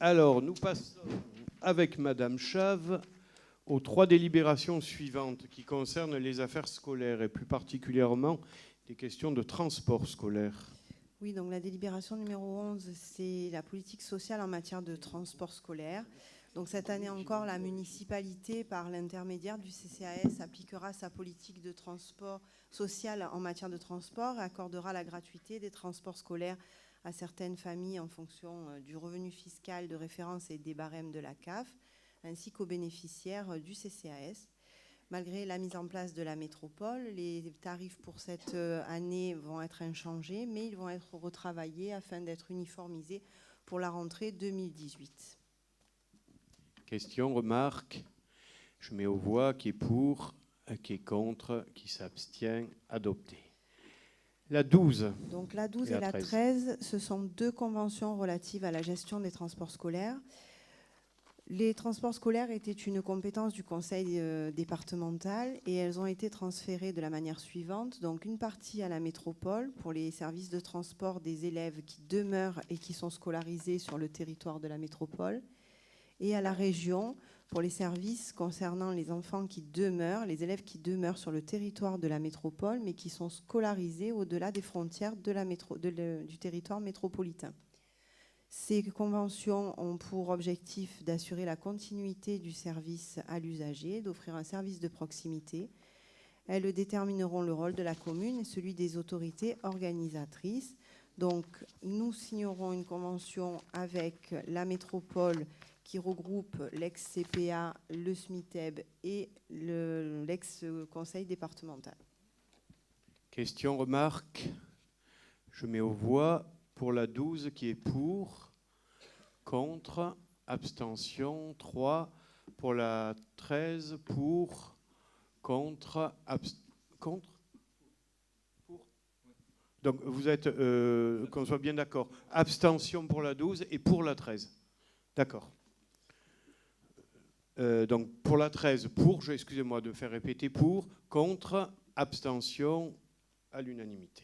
Alors, nous passons avec Madame Chave aux 3 délibérations suivantes qui concernent les affaires scolaires et plus particulièrement des questions de transport scolaire. Oui, donc la délibération numéro 11, c'est la politique sociale en matière de transport scolaire. Donc cette année encore, la municipalité, par l'intermédiaire du CCAS, appliquera sa politique de transport social en matière de transport et accordera la gratuité des transports scolaires à certaines familles en fonction du revenu fiscal de référence et des barèmes de la CAF, ainsi qu'aux bénéficiaires du CCAS. Malgré la mise en place de la métropole, les tarifs pour cette année vont être inchangés, mais ils vont être retravaillés afin d'être uniformisés pour la rentrée 2018. Questions, remarques? Je mets aux voix qui est pour, qui est contre, qui s'abstient, adopté. La 12. Donc la 12 et la 13, ce sont 2 conventions relatives à la gestion des transports scolaires. Les transports scolaires étaient une compétence du conseil départemental et elles ont été transférées de la manière suivante. Donc une partie à la métropole pour les services de transport des élèves qui demeurent et qui sont scolarisés sur le territoire de la métropole, et à la région pour les services concernant les enfants qui demeurent, les élèves qui demeurent sur le territoire de la métropole mais qui sont scolarisés au-delà des frontières du territoire métropolitain. Ces conventions ont pour objectif d'assurer la continuité du service à l'usager, d'offrir un service de proximité. Elles détermineront le rôle de la commune et celui des autorités organisatrices. Donc, nous signerons une convention avec la métropole qui regroupe l'ex-CPA, le SMITEB et l'ex-conseil départemental. Questions, remarques? Je mets aux voix pour la 12 qui est pour, contre, abstention, 3. Pour la 13, pour, contre, contre. Pour. Donc vous êtes, qu'on soit bien d'accord, abstention pour la 12 et pour la 13. D'accord. Donc pour la 13, pour, excusez-moi de faire répéter, pour, contre, abstention à l'unanimité.